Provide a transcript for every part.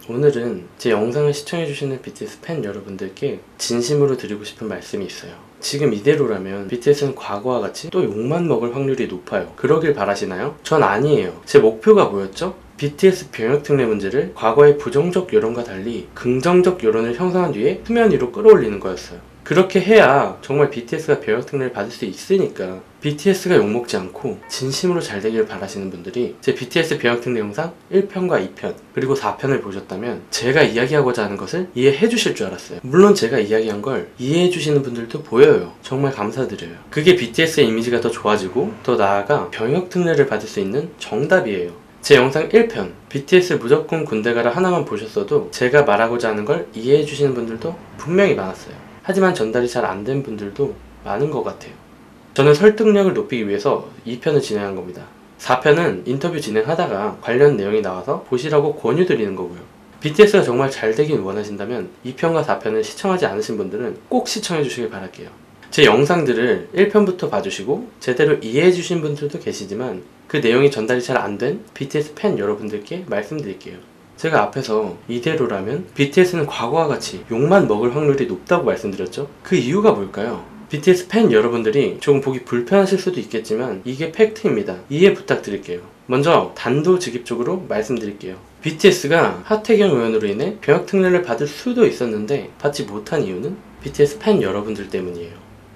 오늘은 제 영상을 시청해주시는 BTS 팬 여러분들께 진심으로 드리고 싶은 말씀이 있어요. 지금 이대로라면 BTS는 과거와 같이 또 욕만 먹을 확률이 높아요. 그러길 바라시나요? 전 아니에요. 제 목표가 뭐였죠? BTS 병역 특례 문제를 과거의 부정적 여론과 달리 긍정적 여론을 형성한 뒤에 수면 위로 끌어올리는 거였어요. 그렇게 해야 정말 BTS가 병역 특례를 받을 수 있으니까 BTS가 욕먹지 않고 진심으로 잘 되길 바라시는 분들이 제 BTS 병역 특례 영상 1편과 2편 그리고 4편을 보셨다면 제가 이야기하고자 하는 것을 이해해 주실 줄 알았어요. 물론 제가 이야기한 걸 이해해 주시는 분들도 보여요. 정말 감사드려요. 그게 BTS의 이미지가 더 좋아지고 더 나아가 병역 특례를 받을 수 있는 정답이에요. 제 영상 1편 BTS 무조건 군대 가라 하나만 보셨어도 제가 말하고자 하는 걸 이해해 주시는 분들도 분명히 많았어요. 하지만 전달이 잘 안 된 분들도 많은 것 같아요. 저는 설득력을 높이기 위해서 2편을 진행한 겁니다. 4편은 인터뷰 진행하다가 관련 내용이 나와서 보시라고 권유드리는 거고요. BTS가 정말 잘 되길 원하신다면 2편과 4편을 시청하지 않으신 분들은 꼭 시청해 주시길 바랄게요. 제 영상들을 1편부터 봐주시고 제대로 이해해 주신 분들도 계시지만 그 내용이 전달이 잘 안 된 BTS 팬 여러분들께 말씀드릴게요. 제가 앞에서 이대로라면 BTS는 과거와 같이 욕만 먹을 확률이 높다고 말씀드렸죠? 그 이유가 뭘까요? BTS 팬 여러분들이 조금 보기 불편하실 수도 있겠지만 이게 팩트입니다. 이해 부탁드릴게요. 먼저 단도직입적으로 말씀드릴게요. BTS가 하태경 의원으로 인해 병역 특례를 받을 수도 있었는데 받지 못한 이유는 BTS 팬 여러분들 때문이에요.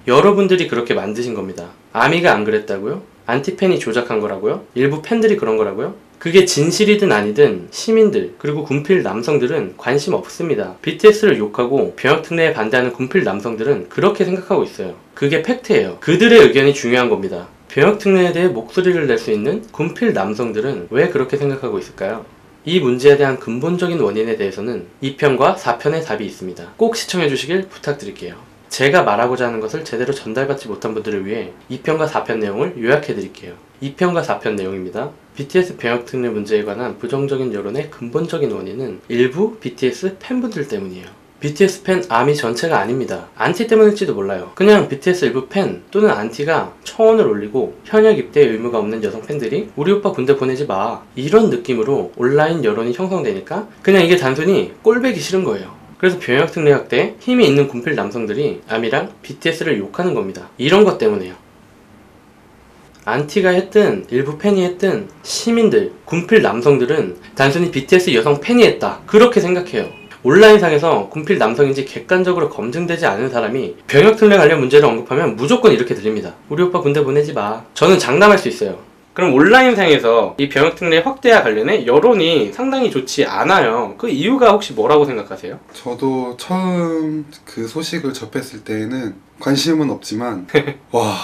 여러분들이 그렇게 만드신 겁니다. 아미가 안 그랬다고요? 안티팬이 조작한 거라고요? 일부 팬들이 그런 거라고요? 그게 진실이든 아니든 시민들 그리고 군필 남성들은 관심 없습니다. BTS를 욕하고 병역 특례에 반대하는 군필 남성들은 그렇게 생각하고 있어요. 그게 팩트예요. 그들의 의견이 중요한 겁니다. 병역 특례에 대해 목소리를 낼 수 있는 군필 남성들은 왜 그렇게 생각하고 있을까요? 이 문제에 대한 근본적인 원인에 대해서는 2편과 4편의 답이 있습니다. 꼭 시청해 주시길 부탁드릴게요. 제가 말하고자 하는 것을 제대로 전달받지 못한 분들을 위해 2편과 4편 내용을 요약해 드릴게요. 2편과 4편 내용입니다. BTS 병역 특례 문제에 관한 부정적인 여론의 근본적인 원인은 일부 BTS 팬분들 때문이에요. BTS 팬 아미 전체가 아닙니다. 안티 때문일지도 몰라요. 그냥 BTS 일부 팬 또는 안티가 청원을 올리고 현역 입대에 의무가 없는 여성 팬들이 우리 오빠 군대 보내지 마 이런 느낌으로 온라인 여론이 형성되니까 그냥 이게 단순히 꼴배기 싫은 거예요. 그래서 병역 특례 확대에 힘이 있는 군필 남성들이 아미랑 BTS를 욕하는 겁니다. 이런 것 때문에요. 안티가 했든 일부 팬이 했든 시민들, 군필 남성들은 단순히 BTS 여성 팬이 했다 그렇게 생각해요. 온라인상에서 군필 남성인지 객관적으로 검증되지 않은 사람이 병역 특례 관련 문제를 언급하면 무조건 이렇게 들립니다. 우리 오빠 군대 보내지 마. 저는 장담할 수 있어요. 그럼 온라인상에서 이 병역 특례 확대와 관련해 여론이 상당히 좋지 않아요. 그 이유가 혹시 뭐라고 생각하세요? 저도 처음 그 소식을 접했을 때에는 관심은 없지만 와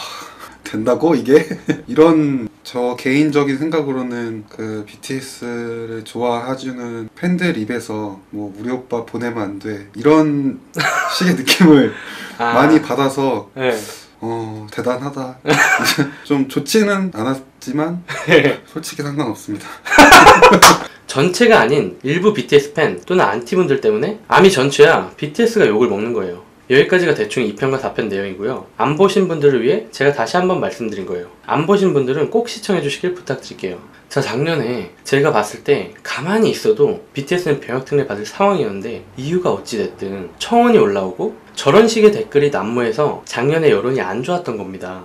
된다고 이게? 이런 저 개인적인 생각으로는 그 BTS를 좋아해주는 팬들 입에서 뭐 우리 오빠 보내면 안 돼 이런 식의 느낌을 많이 받아서 네. 대단하다. 좀 좋지는 않았지만 솔직히 상관없습니다. 전체가 아닌 일부 BTS 팬 또는 안티분들 때문에 아미 전체야 BTS가 욕을 먹는 거예요. 여기까지가 대충 2편과 4편 내용이고요. 안 보신 분들을 위해 제가 다시 한번 말씀드린 거예요. 안 보신 분들은 꼭 시청해 주시길 부탁드릴게요. 자, 작년에 제가 봤을 때 가만히 있어도 BTS는 병역 특례 받을 상황이었는데 이유가 어찌됐든 청원이 올라오고 저런 식의 댓글이 난무해서 작년에 여론이 안 좋았던 겁니다.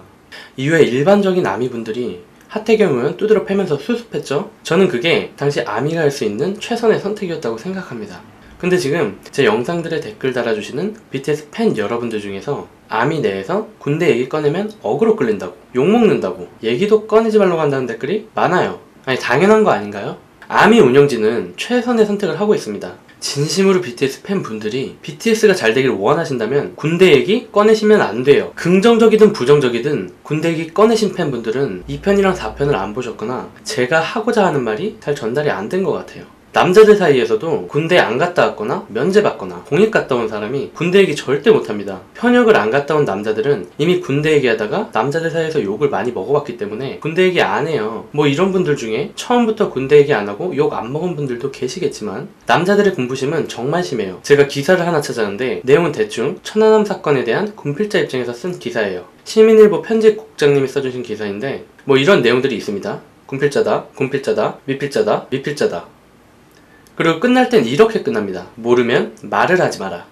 이후에 일반적인 아미분들이 하태경 의원 두드러 패면서 수습했죠? 저는 그게 당시 아미가 할 수 있는 최선의 선택이었다고 생각합니다. 근데 지금 제 영상들에 댓글 달아주시는 BTS 팬 여러분들 중에서 아미 내에서 군대 얘기 꺼내면 어그로 끌린다고 욕먹는다고 얘기도 꺼내지 말라고 한다는 댓글이 많아요. 아니 당연한 거 아닌가요? 아미 운영진은 최선의 선택을 하고 있습니다. 진심으로 BTS 팬분들이 BTS가 잘 되길 원하신다면 군대 얘기 꺼내시면 안 돼요. 긍정적이든 부정적이든 군대 얘기 꺼내신 팬분들은 2편이랑 4편을 안 보셨거나 제가 하고자 하는 말이 잘 전달이 안 된 것 같아요. 남자들 사이에서도 군대 안 갔다 왔거나 면제받거나 공익 갔다 온 사람이 군대 얘기 절대 못합니다. 현역을 안 갔다 온 남자들은 이미 군대 얘기하다가 남자들 사이에서 욕을 많이 먹어봤기 때문에 군대 얘기 안 해요. 뭐 이런 분들 중에 처음부터 군대 얘기 안 하고 욕 안 먹은 분들도 계시겠지만 남자들의 군부심은 정말 심해요. 제가 기사를 하나 찾았는데 내용은 대충 천안함 사건에 대한 군필자 입장에서 쓴 기사예요. 시민일보 편집국장님이 써주신 기사인데 뭐 이런 내용들이 있습니다. 군필자다, 군필자다, 미필자다, 미필자다. 그리고 끝날 땐 이렇게 끝납니다. 모르면 말을 하지 마라.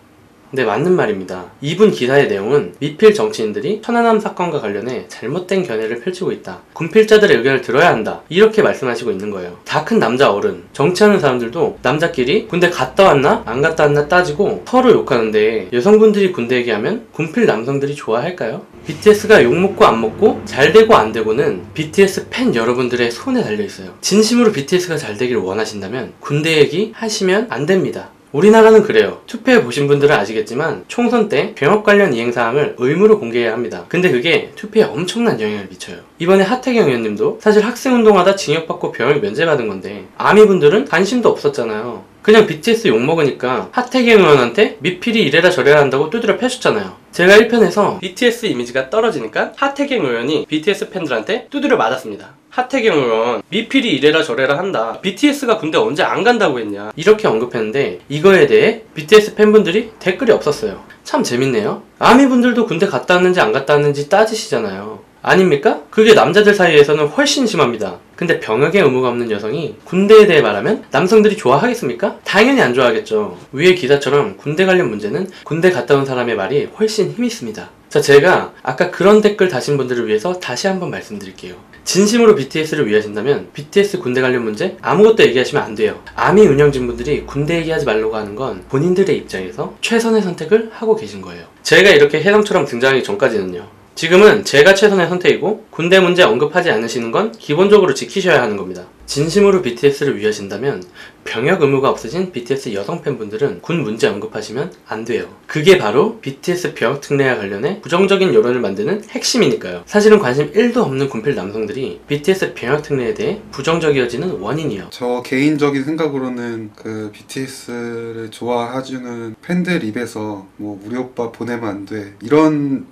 네, 맞는 말입니다. 이분 기사의 내용은 미필 정치인들이 천안함 사건과 관련해 잘못된 견해를 펼치고 있다. 군필자들의 의견을 들어야 한다. 이렇게 말씀하시고 있는 거예요. 다 큰 남자 어른, 정치하는 사람들도 남자끼리 군대 갔다 왔나 안 갔다 왔나 따지고 서로 욕하는데 여성분들이 군대 얘기하면 군필 남성들이 좋아할까요? BTS가 욕먹고 안 먹고 잘 되고 안 되고는 BTS 팬 여러분들의 손에 달려있어요. 진심으로 BTS가 잘 되길 원하신다면 군대 얘기 하시면 안 됩니다. 우리나라는 그래요. 투표해 보신 분들은 아시겠지만 총선 때 병역 관련 이행사항을 의무로 공개해야 합니다. 근데 그게 투표에 엄청난 영향을 미쳐요. 이번에 하태경 의원님도 사실 학생운동하다 징역받고 병역 면제받은 건데 아미분들은 관심도 없었잖아요. 그냥 BTS 욕먹으니까 하태경 의원한테 미필이 이래라 저래라 한다고 두드려 패셨잖아요. 제가 1편에서 BTS 이미지가 떨어지니까 하태경 의원이 BTS 팬들한테 두드려 맞았습니다. 하태경 의원, 미필이 이래라 저래라 한다. BTS가 군대 언제 안 간다고 했냐. 이렇게 언급했는데 이거에 대해 BTS 팬분들이 댓글이 없었어요. 참 재밌네요. 아미분들도 군대 갔다 왔는지 안 갔다 왔는지 따지시잖아요. 아닙니까? 그게 남자들 사이에서는 훨씬 심합니다. 근데 병역에 의무가 없는 여성이 군대에 대해 말하면 남성들이 좋아하겠습니까? 당연히 안 좋아하겠죠. 위의 기사처럼 군대 관련 문제는 군대 갔다 온 사람의 말이 훨씬 힘이 있습니다. 자, 제가 아까 그런 댓글 다신 분들을 위해서 다시 한번 말씀드릴게요. 진심으로 BTS를 위하신다면 BTS 군대 관련 문제 아무것도 얘기하시면 안 돼요. 아미 운영진 분들이 군대 얘기하지 말라고 하는 건 본인들의 입장에서 최선의 선택을 하고 계신 거예요. 제가 이렇게 해성처럼 등장하기 전까지는요. 지금은 제가 최선의 선택이고 군대 문제 언급하지 않으시는 건 기본적으로 지키셔야 하는 겁니다. 진심으로 BTS를 위하신다면 병역 의무가 없으신 BTS 여성 팬분들은 군 문제 언급하시면 안 돼요. 그게 바로 BTS 병역 특례와 관련해 부정적인 여론을 만드는 핵심이니까요. 사실은 관심 1도 없는 군필 남성들이 BTS 병역 특례에 대해 부정적이어지는 원인이요. 저 개인적인 생각으로는 그 BTS를 좋아해주는 팬들 입에서 뭐 우리 오빠 보내면 안 돼 이런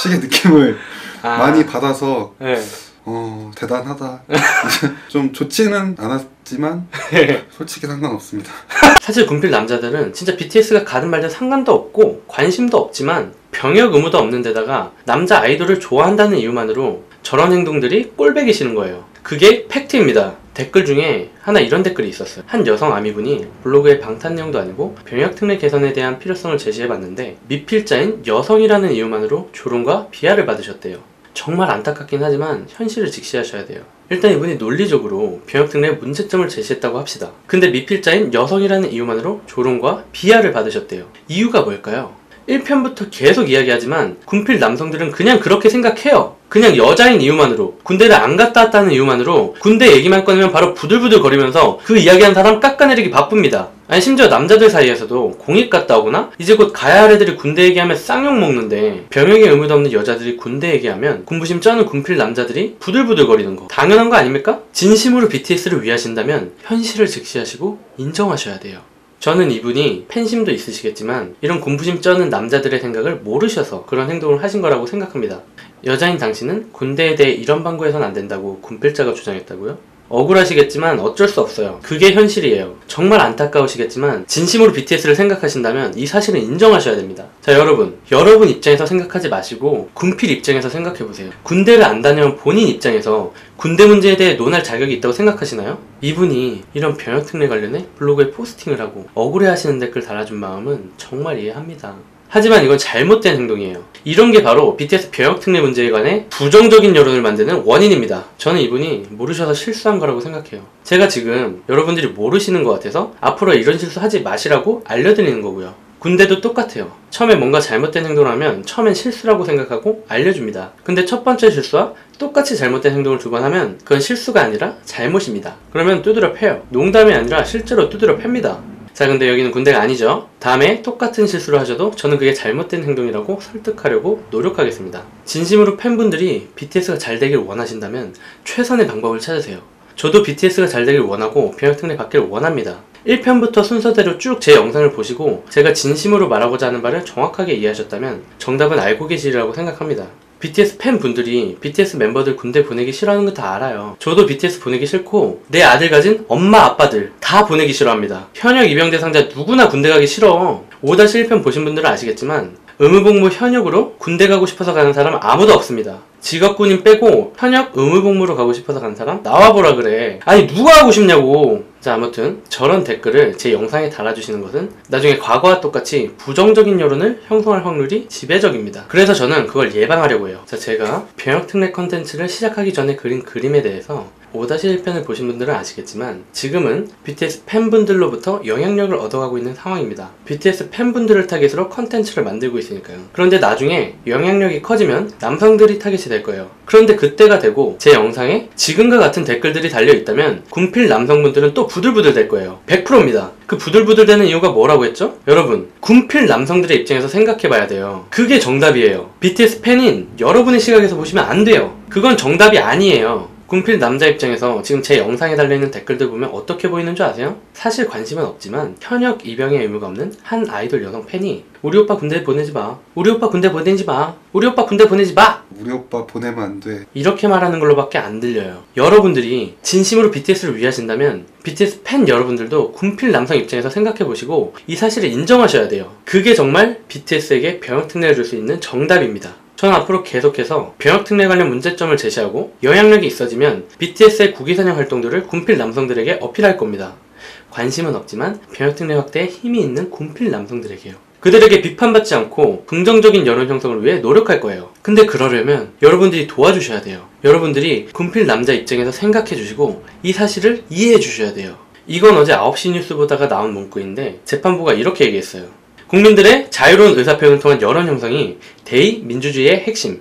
식의 느낌을 많이 받아서 네. 대단하다. 좀 좋지는 않았지만 솔직히 상관없습니다. 사실 군필 남자들은 진짜 BTS가 가든 말든 상관도 없고 관심도 없지만 병역 의무도 없는 데다가 남자 아이돌을 좋아한다는 이유만으로 저런 행동들이 꼴배기 싫은 거예요. 그게 팩트입니다. 댓글 중에 하나 이런 댓글이 있었어요. 한 여성 아미분이 블로그의 방탄 내용도 아니고 병역 특례 개선에 대한 필요성을 제시해봤는데 미필자인 여성이라는 이유만으로 조롱과 비하를 받으셨대요. 정말 안타깝긴 하지만 현실을 직시하셔야 돼요. 일단 이분이 논리적으로 병역 특례의 문제점을 제시했다고 합시다. 근데 미필자인 여성이라는 이유만으로 조롱과 비하를 받으셨대요. 이유가 뭘까요? 1편부터 계속 이야기하지만 군필 남성들은 그냥 그렇게 생각해요. 그냥 여자인 이유만으로, 군대를 안 갔다 왔다는 이유만으로 군대 얘기만 꺼내면 바로 부들부들 거리면서 그 이야기한 사람 깎아내리기 바쁩니다. 아니 심지어 남자들 사이에서도 공익 갔다 오거나 이제 곧 가야 할 애들이 군대 얘기하면 쌍욕 먹는데 병역에 의무도 없는 여자들이 군대 얘기하면 군부심 쩌는 군필 남자들이 부들부들 거리는 거 당연한 거 아닙니까? 진심으로 BTS를 위하신다면 현실을 직시하시고 인정하셔야 돼요. 저는 이분이 팬심도 있으시겠지만 이런 군부심 쩌는 남자들의 생각을 모르셔서 그런 행동을 하신 거라고 생각합니다. 여자인 당신은 군대에 대해 이런 방구해선 안 된다고 군필자가 주장했다고요? 억울하시겠지만 어쩔 수 없어요. 그게 현실이에요. 정말 안타까우시겠지만 진심으로 BTS를 생각하신다면 이 사실은 인정하셔야 됩니다. 자, 여러분 입장에서 생각하지 마시고 군필 입장에서 생각해보세요. 군대를 안 다녀온 본인 입장에서 군대 문제에 대해 논할 자격이 있다고 생각하시나요? 이분이 이런 병역 특례 관련해 블로그에 포스팅을 하고 억울해하시는 댓글 달아준 마음은 정말 이해합니다. 하지만 이건 잘못된 행동이에요. 이런 게 바로 BTS 병역 특례 문제에 관해 부정적인 여론을 만드는 원인입니다. 저는 이분이 모르셔서 실수한 거라고 생각해요. 제가 지금 여러분들이 모르시는 것 같아서 앞으로 이런 실수 하지 마시라고 알려드리는 거고요. 군대도 똑같아요. 처음에 뭔가 잘못된 행동을 하면 처음엔 실수라고 생각하고 알려줍니다. 근데 첫 번째 실수와 똑같이 잘못된 행동을 두 번 하면 그건 실수가 아니라 잘못입니다. 그러면 두드려 패요. 농담이 아니라 실제로 두드려 팹니다. 자, 근데 여기는 군대가 아니죠. 다음에 똑같은 실수를 하셔도 저는 그게 잘못된 행동이라고 설득하려고 노력하겠습니다. 진심으로 팬분들이 BTS가 잘 되길 원하신다면 최선의 방법을 찾으세요. 저도 BTS가 잘 되길 원하고 병역 특례 받기를 원합니다. 1편부터 순서대로 쭉 제 영상을 보시고 제가 진심으로 말하고자 하는 바를 정확하게 이해하셨다면 정답은 알고 계시리라고 생각합니다. BTS 팬분들이 BTS 멤버들 군대 보내기 싫어하는 거 다 알아요. 저도 BTS 보내기 싫고 내 아들 가진 엄마 아빠들 다 보내기 싫어합니다. 현역 입영 대상자 누구나 군대 가기 싫어. 5-1편 보신 분들은 아시겠지만 의무복무 현역으로 군대 가고 싶어서 가는 사람 아무도 없습니다. 직업군인 빼고 현역 의무복무로 가고 싶어서 가는 사람 나와보라 그래. 아니 누가 하고 싶냐고. 자, 아무튼 저런 댓글을 제 영상에 달아주시는 것은 나중에 과거와 똑같이 부정적인 여론을 형성할 확률이 지배적입니다. 그래서 저는 그걸 예방하려고 해요. 자, 제가 병역특례 컨텐츠를 시작하기 전에 그린 그림에 대해서 5-1편을 보신 분들은 아시겠지만 지금은 BTS 팬분들로부터 영향력을 얻어가고 있는 상황입니다. BTS 팬분들을 타겟으로 컨텐츠를 만들고 있으니까요. 그런데 나중에 영향력이 커지면 남성들이 타겟이 될 거예요. 그런데 그때가 되고 제 영상에 지금과 같은 댓글들이 달려있다면 군필 남성분들은 또 부들부들 될 거예요. 100%입니다. 그 부들부들 되는 이유가 뭐라고 했죠? 여러분, 군필 남성들의 입장에서 생각해봐야 돼요. 그게 정답이에요. BTS 팬인 여러분의 시각에서 보시면 안 돼요. 그건 정답이 아니에요. 군필 남자 입장에서 지금 제 영상에 달려있는 댓글들 보면 어떻게 보이는 줄 아세요? 사실 관심은 없지만 현역 입영의 의무가 없는 한 아이돌 여성 팬이 우리 오빠 군대 보내지 마. 우리 오빠 군대 보내지 마. 우리 오빠 군대 보내지 마. 우리 오빠 보내면 안 돼. 이렇게 말하는 걸로밖에 안 들려요. 여러분들이 진심으로 BTS를 위하신다면 BTS 팬 여러분들도 군필 남성 입장에서 생각해보시고 이 사실을 인정하셔야 돼요. 그게 정말 BTS에게 병역특례를 줄 수 있는 정답입니다. 저는 앞으로 계속해서 병역특례 관련 문제점을 제시하고 영향력이 있어지면 BTS의 국위선양 활동들을 군필 남성들에게 어필할 겁니다. 관심은 없지만 병역특례 확대에 힘이 있는 군필 남성들에게요. 그들에게 비판받지 않고 긍정적인 여론 형성을 위해 노력할 거예요. 근데 그러려면 여러분들이 도와주셔야 돼요. 여러분들이 군필 남자 입장에서 생각해 주시고 이 사실을 이해해 주셔야 돼요. 이건 어제 9시 뉴스 보다가 나온 문구인데 재판부가 이렇게 얘기했어요. 국민들의 자유로운 의사표현을 통한 여론 형성이 대의 민주주의의 핵심.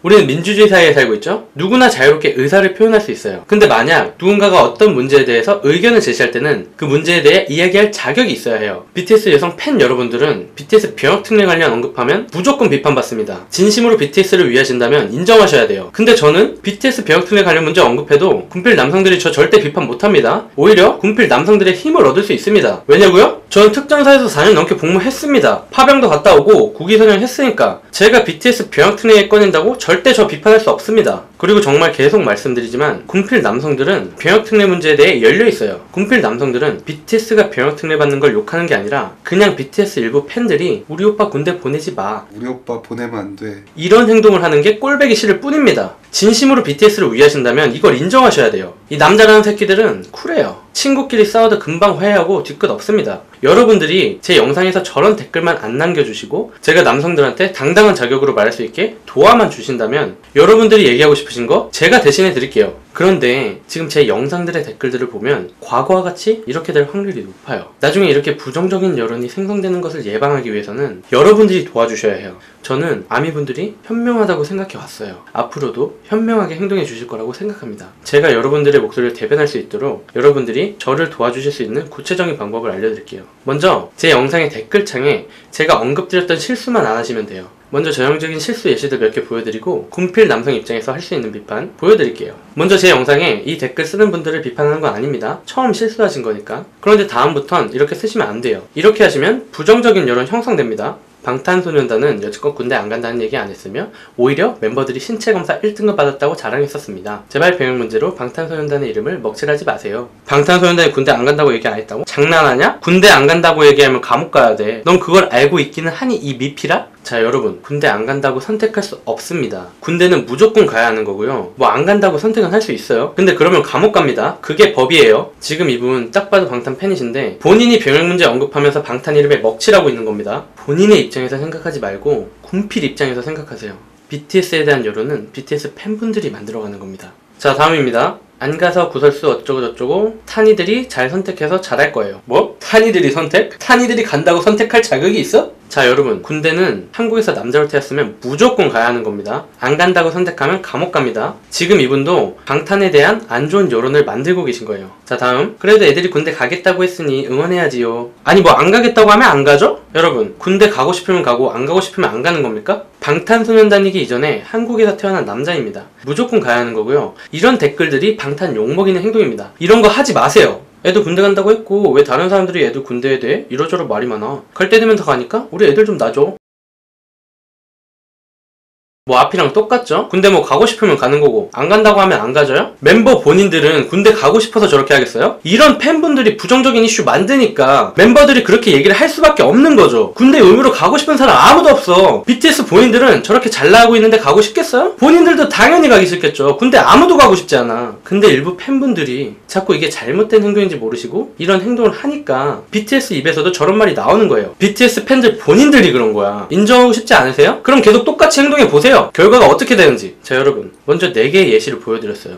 우리는 민주주의 사회에 살고 있죠? 누구나 자유롭게 의사를 표현할 수 있어요. 근데 만약 누군가가 어떤 문제에 대해서 의견을 제시할 때는 그 문제에 대해 이야기할 자격이 있어야 해요. BTS 여성 팬 여러분들은 BTS 병역특례 관련 언급하면 무조건 비판받습니다. 진심으로 BTS를 위하신다면 인정하셔야 돼요. 근데 저는 BTS 병역특례 관련 문제 언급해도 군필 남성들이 저 절대 비판 못합니다. 오히려 군필 남성들의 힘을 얻을 수 있습니다. 왜냐고요? 저는 특전사에서 4년 넘게 복무했습니다. 파병도 갔다 오고 국위선양 했으니까 제가 BTS 병역특례에 꺼낸다고 절대 저 비판할 수 없습니다. 그리고 정말 계속 말씀드리지만 군필 남성들은 병역특례 문제에 대해 열려있어요. 군필 남성들은 BTS가 병역특례 받는 걸 욕하는 게 아니라 그냥 BTS 일부 팬들이 우리 오빠 군대 보내지 마. 우리 오빠 보내면 안 돼. 이런 행동을 하는 게 꼴배기 싫을 뿐입니다. 진심으로 BTS를 위하신다면 이걸 인정하셔야 돼요. 이 남자라는 새끼들은 쿨해요. 친구끼리 싸워도 금방 화해하고 뒤끝 없습니다. 여러분들이 제 영상에서 저런 댓글만 안 남겨주시고 제가 남성들한테 당당한 자격으로 말할 수 있게 도와만 주신다면 여러분들이 얘기하고 싶으신 거 제가 대신해 드릴게요. 그런데 지금 제 영상들의 댓글들을 보면 과거와 같이 이렇게 될 확률이 높아요. 나중에 이렇게 부정적인 여론이 생성되는 것을 예방하기 위해서는 여러분들이 도와주셔야 해요. 저는 아미분들이 현명하다고 생각해 왔어요. 앞으로도 현명하게 행동해 주실 거라고 생각합니다. 제가 여러분들의 목소리를 대변할 수 있도록 여러분들이 저를 도와주실 수 있는 구체적인 방법을 알려드릴게요. 먼저 제 영상의 댓글창에 제가 언급드렸던 실수만 안 하시면 돼요. 먼저 전형적인 실수 예시들 몇 개 보여드리고 군필 남성 입장에서 할 수 있는 비판 보여드릴게요. 먼저 제 영상에 이 댓글 쓰는 분들을 비판하는 건 아닙니다. 처음 실수하신 거니까. 그런데 다음부턴 이렇게 쓰시면 안 돼요. 이렇게 하시면 부정적인 여론 형성됩니다. 방탄소년단은 여지껏 군대 안 간다는 얘기 안 했으며 오히려 멤버들이 신체검사 1등급 받았다고 자랑했었습니다. 제발 병역 문제로 방탄소년단의 이름을 먹칠하지 마세요. 방탄소년단이 군대 안 간다고 얘기 안 했다고? 장난하냐? 군대 안 간다고 얘기하면 감옥 가야 돼. 넌 그걸 알고 있기는 하니 이 미피라? 자, 여러분, 군대 안 간다고 선택할 수 없습니다. 군대는 무조건 가야 하는 거고요. 뭐 안 간다고 선택은 할 수 있어요. 근데 그러면 감옥 갑니다. 그게 법이에요. 지금 이분 딱 봐도 방탄 팬이신데 본인이 병역 문제 언급하면서 방탄 이름에 먹칠하고 있는 겁니다. 본인의 입장에서 생각하지 말고 군필 입장에서 생각하세요. BTS에 대한 여론은 BTS 팬분들이 만들어가는 겁니다. 자, 다음입니다. 안 가서 구설수 어쩌고저쩌고 탄이들이 잘 선택해서 잘할 거예요. 뭐? 탄이들이 선택? 탄이들이 간다고 선택할 자격이 있어? 자, 여러분, 군대는 한국에서 남자로 태었으면 무조건 가야 하는 겁니다. 안 간다고 선택하면 감옥 갑니다. 지금 이분도 방탄에 대한 안 좋은 여론을 만들고 계신 거예요. 자, 다음. 그래도 애들이 군대 가겠다고 했으니 응원해야지요. 아니, 뭐 안 가겠다고 하면 안 가죠? 여러분, 군대 가고 싶으면 가고 안 가고 싶으면 안 가는 겁니까? 방탄소년단이기 이전에 한국에서 태어난 남자입니다. 무조건 가야 하는 거고요. 이런 댓글들이 방탄 욕먹이는 행동입니다. 이런 거 하지 마세요. 애들 군대 간다고 했고 왜 다른 사람들이 애들 군대에 대해 이러저러 말이 많아. 갈 때 되면 다 가니까 우리 애들 좀 놔줘. 뭐 앞이랑 똑같죠? 군대 뭐 가고 싶으면 가는 거고 안 간다고 하면 안 가져요? 멤버 본인들은 군대 가고 싶어서 저렇게 하겠어요? 이런 팬분들이 부정적인 이슈 만드니까 멤버들이 그렇게 얘기를 할 수밖에 없는 거죠. 군대 의무로 가고 싶은 사람 아무도 없어. BTS 본인들은 저렇게 잘 나가고 있는데 가고 싶겠어요? 본인들도 당연히 가기 싫겠죠. 군대 아무도 가고 싶지 않아. 근데 일부 팬분들이 자꾸 이게 잘못된 행동인지 모르시고 이런 행동을 하니까 BTS 입에서도 저런 말이 나오는 거예요. BTS 팬들 본인들이 그런 거야. 인정하고 싶지 않으세요? 그럼 계속 똑같이 행동해 보세요. 결과가 어떻게 되는지. 자, 여러분, 먼저 4개의 예시를 보여드렸어요.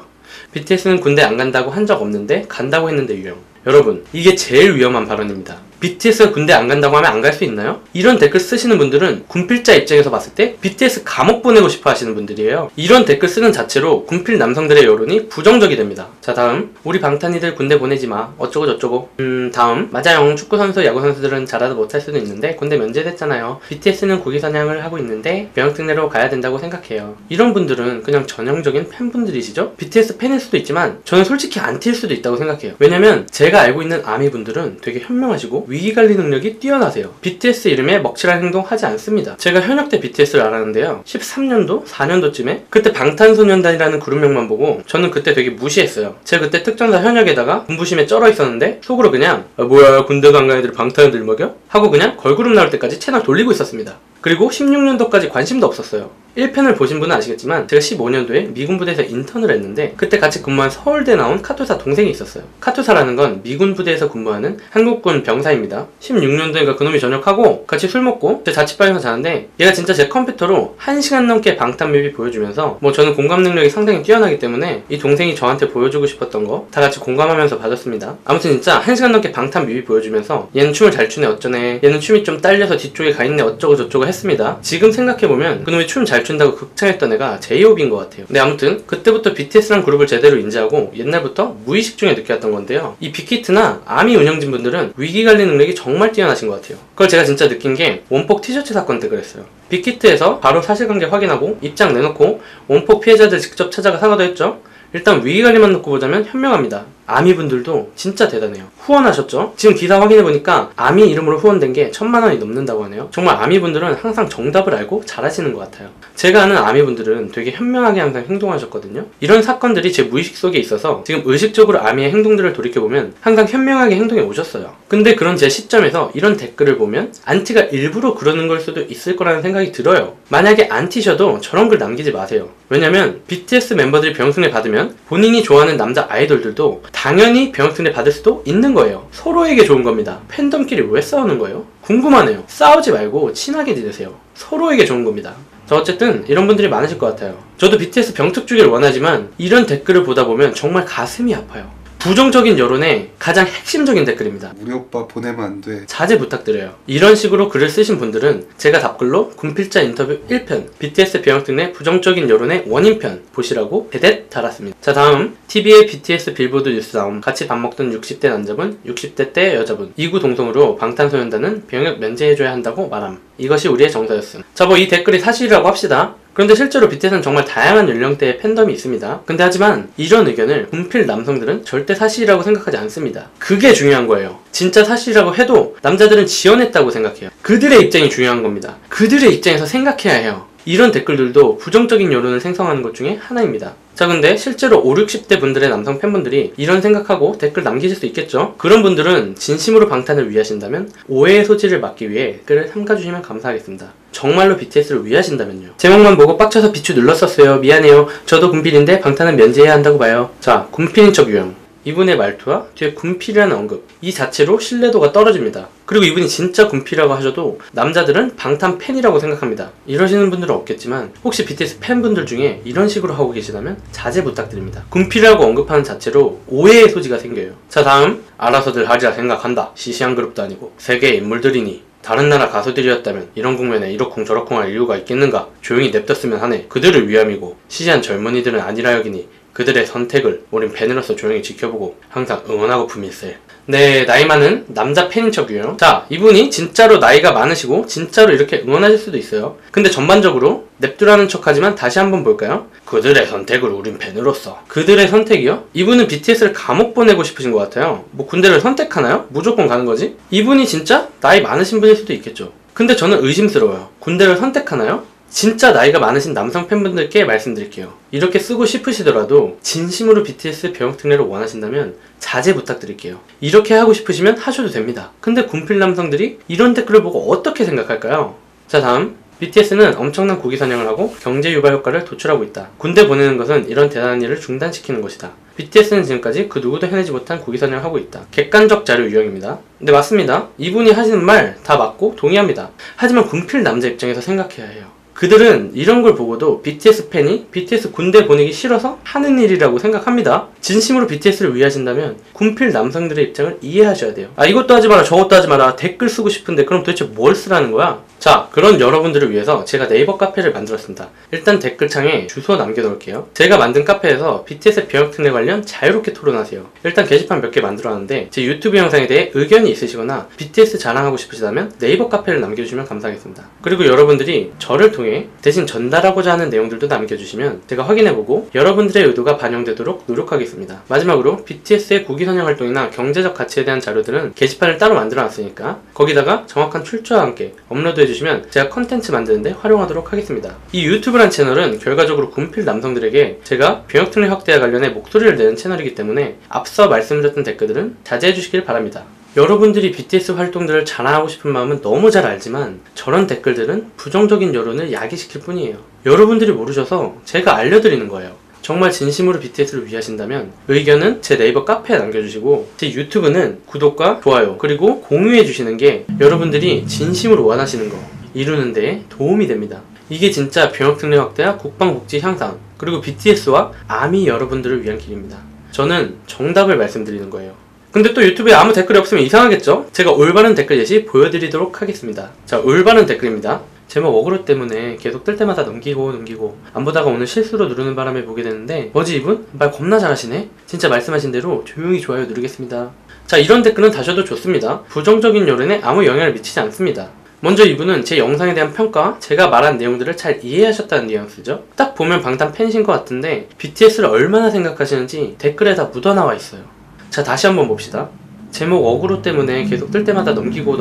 BTS는 군대 안 간다고 한 적 없는데 간다고 했는데 유형. 여러분, 이게 제일 위험한 발언입니다. BTS가 군대 안 간다고 하면 안 갈 수 있나요? 이런 댓글 쓰시는 분들은 군필자 입장에서 봤을 때 BTS 감옥 보내고 싶어 하시는 분들이에요. 이런 댓글 쓰는 자체로 군필 남성들의 여론이 부정적이 됩니다. 자, 다음. 우리 방탄이들 군대 보내지 마. 어쩌고 저쩌고. 다음. 맞아요. 축구선수, 야구선수들은 잘하다 못할 수도 있는데 군대 면제됐잖아요. BTS는 국위선양을 하고 있는데 병역특례로 가야 된다고 생각해요. 이런 분들은 그냥 전형적인 팬분들이시죠? BTS 팬일 수도 있지만 저는 솔직히 안티일 수도 있다고 생각해요. 왜냐면 제가 알고 있는 아미분들은 되게 현명하시고 위기관리 능력이 뛰어나세요. BTS 이름에 먹칠할 행동 하지 않습니다. 제가 현역 때 BTS를 알았는데요. 13년도? 4년도쯤에 그때 방탄소년단이라는 그룹명만 보고 저는 그때 되게 무시했어요. 제가 그때 특전사 현역에다가 군부심에 쩔어 있었는데 속으로 그냥 뭐야 군대도 안 간 애들이 방탄을 들먹여? 하고 그냥 걸그룹 나올 때까지 채널 돌리고 있었습니다. 그리고 16년도까지 관심도 없었어요. 1편을 보신 분은 아시겠지만 제가 15년도에 미군 부대에서 인턴을 했는데 그때 같이 근무한 서울대 나온 카투사 동생이 있었어요. 카투사라는 건 미군 부대에서 근무하는 한국군 병사입니다. 16년도인가 그놈이 전역하고 같이 술 먹고 제 자취방에서 자는데 얘가 진짜 제 컴퓨터로 1시간 넘게 방탄 뮤비 보여주면서 뭐 저는 공감 능력이 상당히 뛰어나기 때문에 이 동생이 저한테 보여주고 싶었던 거 다 같이 공감하면서 봐줬습니다. 아무튼 진짜 1시간 넘게 방탄 뮤비 보여주면서 얘는 춤을 잘 추네 어쩌네, 얘는 춤이 좀 딸려서 뒤쪽에 가 있네 어쩌고 저쩌고 했습니다. 지금 생각해보면 그놈이 춤 잘 춘다고 극찬했던 애가 제이홉인 것 같아요. 근데 아무튼 그때부터 BTS란 그룹을 제대로 인지하고 옛날부터 무의식 중에 느꼈던 건데요. 이 빅히트나 아미 운영진 분들은 위기관리 능력이 정말 뛰어나신 것 같아요. 그걸 제가 진짜 느낀 게 원폭 티셔츠 사건 때 그랬어요. 빅히트에서 바로 사실관계 확인하고 입장 내놓고 원폭 피해자들 직접 찾아가 사과도 했죠. 일단 위기관리만 놓고 보자면 현명합니다. 아미분들도 진짜 대단해요. 후원하셨죠? 지금 기사 확인해보니까 아미 이름으로 후원된 게 1000만 원이 넘는다고 하네요. 정말 아미분들은 항상 정답을 알고 잘하시는 것 같아요. 제가 아는 아미분들은 되게 현명하게 항상 행동하셨거든요. 이런 사건들이 제 무의식 속에 있어서 지금 의식적으로 아미의 행동들을 돌이켜보면 항상 현명하게 행동해 오셨어요. 근데 그런 제 시점에서 이런 댓글을 보면 안티가 일부러 그러는 걸 수도 있을 거라는 생각이 들어요. 만약에 안티셔도 저런 글 남기지 마세요. 왜냐면 BTS 멤버들이 병역특례 받으면 본인이 좋아하는 남자 아이돌들도 당연히 병역특례 받을 수도 있는 거예요. 서로에게 좋은 겁니다. 팬덤끼리 왜 싸우는 거예요? 궁금하네요. 싸우지 말고 친하게 지내세요. 서로에게 좋은 겁니다. 자, 어쨌든 이런 분들이 많으실 것 같아요. 저도 BTS 병특 주기를 원하지만 이런 댓글을 보다 보면 정말 가슴이 아파요. 부정적인 여론의 가장 핵심적인 댓글입니다. 우리 오빠 보내면 안 돼. 자제 부탁드려요. 이런 식으로 글을 쓰신 분들은 제가 답글로 군필자 인터뷰 1편 BTS 병역특례 부정적인 여론의 원인편 보시라고 대댓 달았습니다. 자, 다음 TV에 BTS 빌보드 뉴스 나옴. 같이 밥 먹던 60대 남자분, 60대 때 여자분. 이구 동성으로 방탄소년단은 병역 면제해줘야 한다고 말함. 이것이 우리의 정서였음. 자, 뭐 이 댓글이 사실이라고 합시다. 그런데 실제로 BTS는 정말 다양한 연령대의 팬덤이 있습니다. 근데 하지만 이런 의견을 군필 남성들은 절대 사실이라고 생각하지 않습니다. 그게 중요한 거예요. 진짜 사실이라고 해도 남자들은 지어냈다고 생각해요. 그들의 입장이 중요한 겁니다. 그들의 입장에서 생각해야 해요. 이런 댓글들도 부정적인 여론을 생성하는 것 중에 하나입니다. 자, 근데 실제로 5, 60대 분들의 남성 팬분들이 이런 생각하고 댓글 남기실 수 있겠죠? 그런 분들은 진심으로 방탄을 위하신다면 오해의 소지를 막기 위해 댓글을 삼가주시면 감사하겠습니다. 정말로 BTS를 위하신다면요. 제목만 보고 빡쳐서 비추 눌렀었어요. 미안해요. 저도 군필인데 방탄은 면제해야 한다고 봐요. 자, 군필인 척 유형. 이분의 말투와 뒤에 군필이라는 언급, 이 자체로 신뢰도가 떨어집니다. 그리고 이분이 진짜 군필이라고 하셔도 남자들은 방탄 팬이라고 생각합니다. 이러시는 분들은 없겠지만 혹시 BTS 팬분들 중에 이런 식으로 하고 계시다면 자제 부탁드립니다. 군필이라고 언급하는 자체로 오해의 소지가 생겨요. 자, 다음. 알아서들 하리라 생각한다. 시시한 그룹도 아니고 세계의 인물들이니 다른 나라 가수들이었다면 이런 국면에 이러쿵저러쿵 할 이유가 있겠는가. 조용히 냅뒀으면 하네. 그들을 위함이고 시시한 젊은이들은 아니라 여기니 그들의 선택을 우린 팬으로서 조용히 지켜보고 항상 응원하고 품일세. 네, 나이 많은 남자 팬인 척 유형. 자, 이분이 진짜로 나이가 많으시고 진짜로 이렇게 응원하실 수도 있어요. 근데 전반적으로 냅두라는 척하지만 다시 한번 볼까요? 그들의 선택을 우린 팬으로서. 그들의 선택이요? 이분은 BTS를 감옥 보내고 싶으신 것 같아요. 뭐 군대를 선택하나요? 무조건 가는 거지? 이분이 진짜 나이 많으신 분일 수도 있겠죠. 근데 저는 의심스러워요. 군대를 선택하나요? 진짜 나이가 많으신 남성 팬분들께 말씀드릴게요. 이렇게 쓰고 싶으시더라도 진심으로 BTS 병역 특례를 원하신다면 자제 부탁드릴게요. 이렇게 하고 싶으시면 하셔도 됩니다. 근데 군필 남성들이 이런 댓글을 보고 어떻게 생각할까요? 자, 다음. BTS는 엄청난 국위 선양을 하고 경제 유발 효과를 도출하고 있다. 군대 보내는 것은 이런 대단한 일을 중단시키는 것이다. BTS는 지금까지 그 누구도 해내지 못한 국위 선양을 하고 있다. 객관적 자료 유형입니다. 네, 맞습니다. 이분이 하시는 말 다 맞고 동의합니다. 하지만 군필 남자 입장에서 생각해야 해요. 그들은 이런 걸 보고도 BTS 팬이 BTS 군대 보내기 싫어서 하는 일이라고 생각합니다. 진심으로 BTS를 위하신다면 군필 남성들의 입장을 이해하셔야 돼요. 아, 이것도 하지 마라 저것도 하지 마라 댓글 쓰고 싶은데 그럼 도대체 뭘 쓰라는 거야? 자, 그런 여러분들을 위해서 제가 네이버 카페를 만들었습니다. 일단 댓글창에 주소 남겨놓을게요. 제가 만든 카페에서 BTS 병역 특례 관련 자유롭게 토론하세요. 일단 게시판 몇 개 만들어놨는데 제 유튜브 영상에 대해 의견이 있으시거나 BTS 자랑하고 싶으시다면 네이버 카페를 남겨주시면 감사하겠습니다. 그리고 여러분들이 저를 통해 대신 전달하고자 하는 내용들도 남겨주시면 제가 확인해보고 여러분들의 의도가 반영되도록 노력하겠습니다. 마지막으로 BTS의 국위 선양 활동이나 경제적 가치에 대한 자료들은 게시판을 따로 만들어놨으니까 거기다가 정확한 출처와 함께 업로드해주시면 제가 컨텐츠 만드는데 활용하도록 하겠습니다. 이 유튜브란 채널은 결과적으로 군필 남성들에게 제가 병역 특례 확대와 관련해 목소리를 내는 채널이기 때문에 앞서 말씀드렸던 댓글들은 자제해주시길 바랍니다. 여러분들이 BTS 활동들을 자랑하고 싶은 마음은 너무 잘 알지만 저런 댓글들은 부정적인 여론을 야기시킬 뿐이에요. 여러분들이 모르셔서 제가 알려드리는 거예요. 정말 진심으로 BTS를 위하신다면 의견은 제 네이버 카페에 남겨주시고 제 유튜브는 구독과 좋아요 그리고 공유해주시는 게 여러분들이 진심으로 원하시는 거 이루는 데 도움이 됩니다. 이게 진짜 병역 특례 확대와 국방복지 향상 그리고 BTS와 아미 여러분들을 위한 길입니다. 저는 정답을 말씀드리는 거예요. 근데 또 유튜브에 아무 댓글이 없으면 이상하겠죠? 제가 올바른 댓글 예시 보여드리도록 하겠습니다. 자, 올바른 댓글입니다. 제목 어그로 때문에 계속 뜰 때마다 넘기고 안 보다가 오늘 실수로 누르는 바람에 보게 되는데 뭐지 이분? 말 겁나 잘하시네? 진짜 말씀하신 대로 조용히 좋아요 누르겠습니다. 자, 이런 댓글은 다셔도 좋습니다. 부정적인 여론에 아무 영향을 미치지 않습니다. 먼저 이분은 제 영상에 대한 평가와 제가 말한 내용들을 잘 이해하셨다는 뉘앙스죠. 딱 보면 방탄 팬이신 것 같은데 BTS를 얼마나 생각하시는지 댓글에 다 묻어나와 있어요. 자, 다시 한번 봅시다. 제목 어그로 때문에 계속 뜰 때마다 넘기고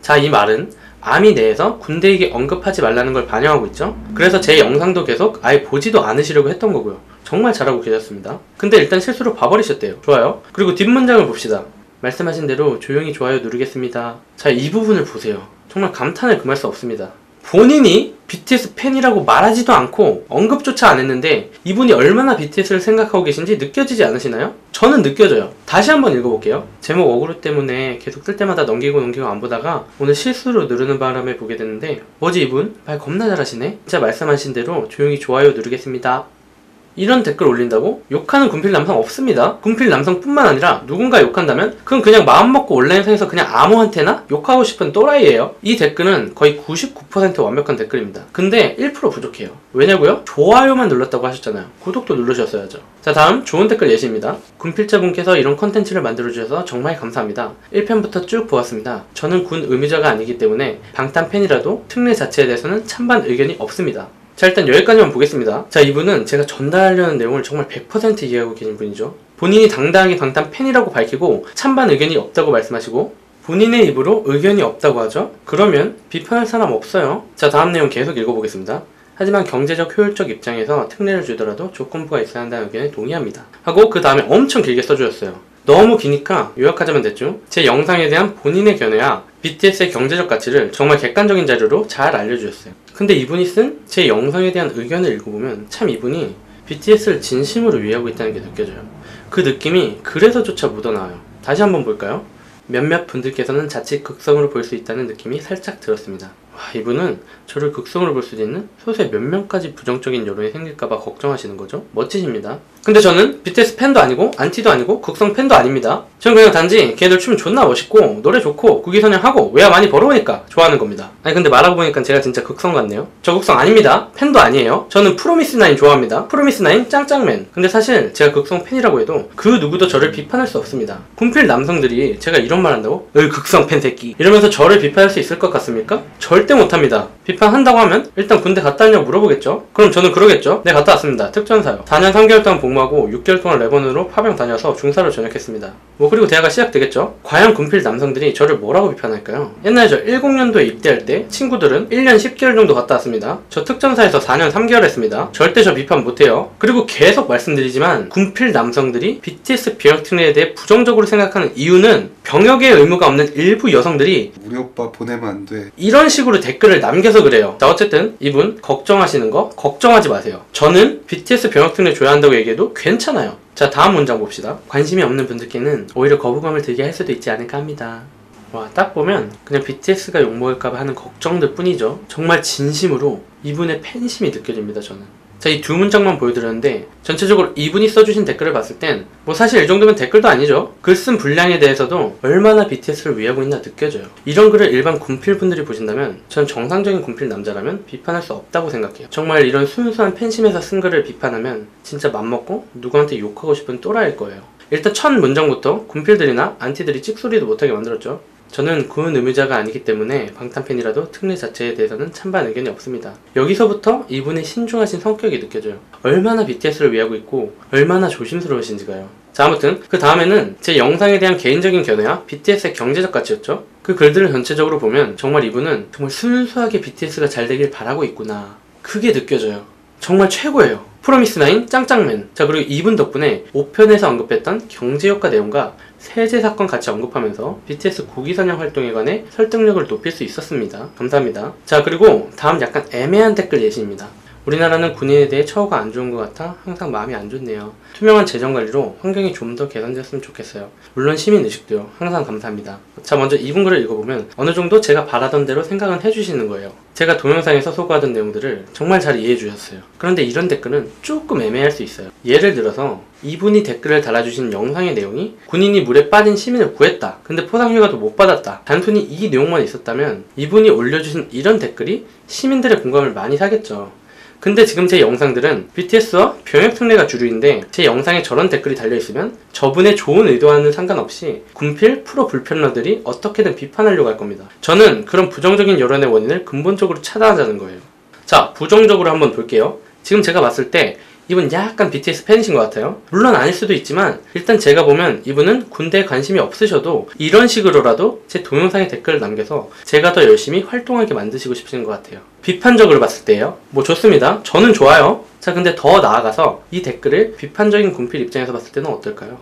자, 이 말은 아미 내에서 군대 얘기 언급하지 말라는 걸 반영하고 있죠. 그래서 제 영상도 계속 아예 보지도 않으시려고 했던 거고요. 정말 잘하고 계셨습니다. 근데 일단 실수로 봐버리셨대요. 좋아요. 그리고 뒷문장을 봅시다. 말씀하신 대로 조용히 좋아요 누르겠습니다. 자, 이 부분을 보세요. 정말 감탄을 금할 수 없습니다. 본인이 BTS 팬이라고 말하지도 않고 언급조차 안 했는데 이분이 얼마나 BTS를 생각하고 계신지 느껴지지 않으시나요? 저는 느껴져요. 다시 한번 읽어볼게요. 제목 어그로 때문에 계속 뜰 때마다 넘기고 안 보다가 오늘 실수로 누르는 바람에 보게 됐는데 뭐지 이분? 말 겁나 잘하시네? 진짜 말씀하신 대로 조용히 좋아요 누르겠습니다. 이런 댓글 올린다고? 욕하는 군필 남성 없습니다. 군필 남성뿐만 아니라 누군가 욕한다면 그건 그냥 마음먹고 온라인상에서 그냥 아무한테나 욕하고 싶은 또라이예요. 이 댓글은 거의 99% 완벽한 댓글입니다. 근데 1% 부족해요. 왜냐고요? 좋아요만 눌렀다고 하셨잖아요. 구독도 누르셨어야죠. 자, 다음 좋은 댓글 예시입니다. 군필자분께서 이런 컨텐츠를 만들어주셔서 정말 감사합니다. 1편부터 쭉 보았습니다. 저는 군 의무자가 아니기 때문에 방탄 팬이라도 특례 자체에 대해서는 찬반 의견이 없습니다. 자, 일단 여기까지만 보겠습니다. 자, 이분은 제가 전달하려는 내용을 정말 100% 이해하고 계신 분이죠. 본인이 당당하게 방탄 팬이라고 밝히고 찬반 의견이 없다고 말씀하시고 본인의 입으로 의견이 없다고 하죠. 그러면 비판할 사람 없어요. 자, 다음 내용 계속 읽어보겠습니다. 하지만 경제적 효율적 입장에서 특례를 주더라도 조건부가 있어야 한다는 의견에 동의합니다. 하고 그 다음에 엄청 길게 써주셨어요. 너무 기니까 요약하자면 됐죠. 제 영상에 대한 본인의 견해와 BTS의 경제적 가치를 정말 객관적인 자료로 잘 알려주셨어요. 근데 이분이 쓴 제 영상에 대한 의견을 읽어보면 참 이분이 BTS를 진심으로 위하고 있다는 게 느껴져요. 그 느낌이 글에서조차 묻어나와요. 다시 한번 볼까요? 몇몇 분들께서는 자칫 극성으로 볼 수 있다는 느낌이 살짝 들었습니다. 와, 이분은 저를 극성으로 볼 수도 있는 소수의 몇 명까지 부정적인 여론이 생길까봐 걱정하시는 거죠? 멋지십니다. 근데 저는 BTS 팬도 아니고 안티도 아니고 극성 팬도 아닙니다. 저는 그냥 단지 걔들 춤 존나 멋있고 노래 좋고 국위 선양하고 외화 많이 벌어오니까 좋아하는 겁니다. 아니 근데 말하고 보니까 제가 진짜 극성 같네요. 저 극성 아닙니다. 팬도 아니에요. 저는 프로미스나인 좋아합니다. 프로미스나인 짱짱맨. 근데 사실 제가 극성 팬이라고 해도 그 누구도 저를 비판할 수 없습니다. 군필 남성들이 제가 이런 말 한다고? 극성 팬 새끼 이러면서 저를 비판할 수 있을 것 같습니까? 절대 절대 못합니다. 비판한다고 하면 일단 군대 갔다 왔냐고 물어보겠죠? 그럼 저는 그러겠죠? 네, 갔다 왔습니다. 특전사요. 4년 3개월 동안 복무하고 6개월 동안 레버논으로 파병 다녀서 중사로 전역했습니다. 그리고 대화가 시작되겠죠? 과연 군필 남성들이 저를 뭐라고 비판할까요? 옛날에 저 10년도에 입대할 때 친구들은 1년 10개월 정도 갔다 왔습니다. 저 특전사에서 4년 3개월 했습니다. 절대 저 비판 못해요. 그리고 계속 말씀드리지만 군필 남성들이 BTS 병역 특례에 대해 부정적으로 생각하는 이유는 병역의 의무가 없는 일부 여성들이 우리 오빠 보내면 안 돼. 이런 식으로 댓글을 남겨서 그래요. 자, 어쨌든 이분 걱정하시는 거 걱정하지 마세요. 저는 BTS 병역 특례 줘야 한다고 얘기해도 괜찮아요. 자, 다음 문장 봅시다. 관심이 없는 분들께는 오히려 거부감을 들게 할 수도 있지 않을까 합니다. 와, 딱 보면 그냥 BTS가 욕먹을까봐 하는 걱정들 뿐이죠. 정말 진심으로 이분의 팬심이 느껴집니다, 저는. 자, 이 두 문장만 보여드렸는데 전체적으로 이분이 써주신 댓글을 봤을 땐 사실 이 정도면 댓글도 아니죠. 글 쓴 분량에 대해서도 얼마나 BTS를 위하고 있나 느껴져요. 이런 글을 일반 군필분들이 보신다면 전 정상적인 군필 남자라면 비판할 수 없다고 생각해요. 정말 이런 순수한 팬심에서 쓴 글을 비판하면 진짜 맘먹고 누구한테 욕하고 싶은 또라이일 거예요. 일단 첫 문장부터 군필들이나 안티들이 찍소리도 못하게 만들었죠. 저는 군 의무자가 아니기 때문에 방탄팬이라도 특례 자체에 대해서는 찬반 의견이 없습니다. 여기서부터 이분의 신중하신 성격이 느껴져요. 얼마나 BTS를 위하고 있고 얼마나 조심스러우신지가요. 자, 아무튼 그 다음에는 제 영상에 대한 개인적인 견해와 BTS의 경제적 가치였죠. 그 글들을 전체적으로 보면 정말 이분은 정말 순수하게 BTS가 잘 되길 바라고 있구나, 그게 느껴져요. 정말 최고예요. 프로미스나인 짱짱맨. 자, 그리고 이분 덕분에 5편에서 언급했던 경제효과 내용과 세제 사건 같이 언급하면서 BTS 국위선양 활동에 관해 설득력을 높일 수 있었습니다. 감사합니다. 자, 그리고 다음 약간 애매한 댓글 예시입니다. 우리나라는 군인에 대해 처우가 안 좋은 것 같아 항상 마음이 안 좋네요. 투명한 재정관리로 환경이 좀 더 개선되었으면 좋겠어요. 물론 시민의식도요. 항상 감사합니다. 자, 먼저 이분 글을 읽어보면 어느 정도 제가 바라던 대로 생각은 해주시는 거예요. 제가 동영상에서 소구하던 내용들을 정말 잘 이해해 주셨어요. 그런데 이런 댓글은 조금 애매할 수 있어요. 예를 들어서 이분이 댓글을 달아주신 영상의 내용이 군인이 물에 빠진 시민을 구했다, 근데 포상휴가도 못 받았다, 단순히 이 내용만 있었다면 이분이 올려주신 이런 댓글이 시민들의 공감을 많이 사겠죠. 근데 지금 제 영상들은 BTS와 병역 특례가 주류인데 제 영상에 저런 댓글이 달려있으면 저분의 좋은 의도와는 상관없이 군필 프로 불편러들이 어떻게든 비판하려고 할 겁니다. 저는 그런 부정적인 여론의 원인을 근본적으로 차단하자는 거예요. 자, 부정적으로 한번 볼게요. 지금 제가 봤을 때 이분 약간 BTS 팬이신 것 같아요. 물론 아닐 수도 있지만 일단 제가 보면 이분은 군대에 관심이 없으셔도 이런 식으로라도 제 동영상에 댓글을 남겨서 제가 더 열심히 활동하게 만드시고 싶으신 것 같아요. 비판적으로 봤을 때요, 좋습니다. 저는 좋아요. 자, 근데 더 나아가서 이 댓글을 비판적인 군필 입장에서 봤을 때는 어떨까요?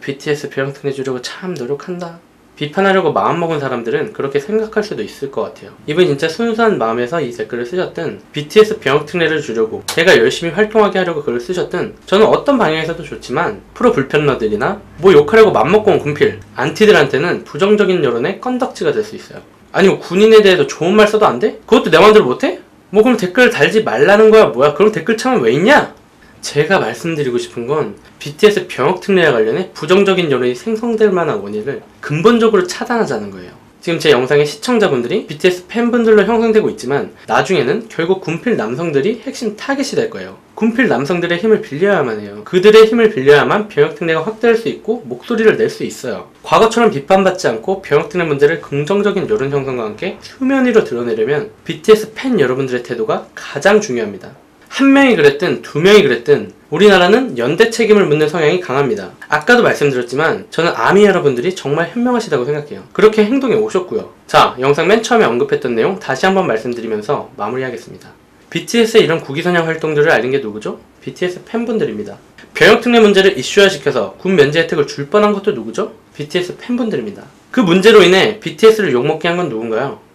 BTS 병역 특례 주려고 참 노력한다, 비판하려고 마음먹은 사람들은 그렇게 생각할 수도 있을 것 같아요. 이분이 진짜 순수한 마음에서 이 댓글을 쓰셨든 BTS 병역 특례를 주려고 제가 열심히 활동하게 하려고 글을 쓰셨든 저는 어떤 방향에서도 좋지만 프로 불편러들이나 욕하려고 맘먹고 온 군필 안티들한테는 부정적인 여론의 건덕지가 될 수 있어요. 아니, 군인에 대해서 좋은 말 써도 안 돼? 그것도 내 맘대로 못해? 그럼 댓글 달지 말라는 거야 뭐야? 그럼 댓글창은 왜 있냐? 제가 말씀드리고 싶은 건 BTS 병역 특례와 관련해 부정적인 여론이 생성될 만한 원인을 근본적으로 차단하자는 거예요. 지금 제 영상의 시청자분들이 BTS 팬분들로 형성되고 있지만 나중에는 결국 군필 남성들이 핵심 타겟이 될 거예요. 군필 남성들의 힘을 빌려야만 해요. 그들의 힘을 빌려야만 병역 특례가 확대할 수 있고 목소리를 낼 수 있어요. 과거처럼 비판받지 않고 병역 특례 문제를 긍정적인 여론 형성과 함께 수면 위로 드러내려면 BTS 팬 여러분들의 태도가 가장 중요합니다. 한 명이 그랬든 두 명이 그랬든 우리나라는 연대 책임을 묻는 성향이 강합니다. 아까도 말씀드렸지만 저는 아미 여러분들이 정말 현명하시다고 생각해요. 그렇게 행동해 오셨고요. 자, 영상 맨 처음에 언급했던 내용 다시 한번 말씀드리면서 마무리하겠습니다. BTS의 이런 국위선양 활동들을 알린 게 누구죠? BTS 팬분들입니다. 병역 특례 문제를 이슈화시켜서 군 면제 혜택을 줄 뻔한 것도 누구죠? BTS 팬분들입니다. 그 문제로 인해 BTS를 욕먹게 한 건 누군가요?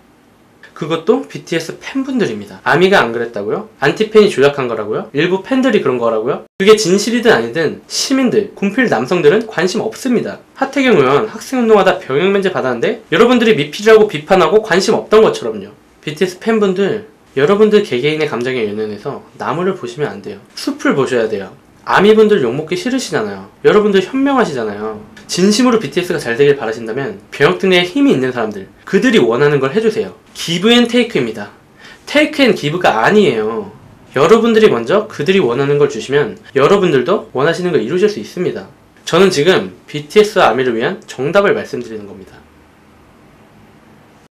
그것도 BTS 팬분들입니다. 아미가 안 그랬다고요? 안티팬이 조작한 거라고요? 일부 팬들이 그런 거라고요? 그게 진실이든 아니든 시민들, 군필 남성들은 관심 없습니다. 하태경 의원 학생운동하다 병역 면제 받았는데 여러분들이 미필이라고 비판하고 관심 없던 것처럼요. BTS 팬분들, 여러분들 개개인의 감정에 연연해서 나무를 보시면 안 돼요. 숲을 보셔야 돼요. 아미분들 욕먹기 싫으시잖아요. 여러분들 현명하시잖아요. 진심으로 BTS가 잘 되길 바라신다면 병역 특례에 힘이 있는 사람들, 그들이 원하는 걸 해주세요. 기브 앤 테이크입니다. 테이크 앤 기브가 아니에요. 여러분들이 먼저 그들이 원하는 걸 주시면 여러분들도 원하시는 걸 이루실 수 있습니다. 저는 지금 BTS와 아미를 위한 정답을 말씀드리는 겁니다.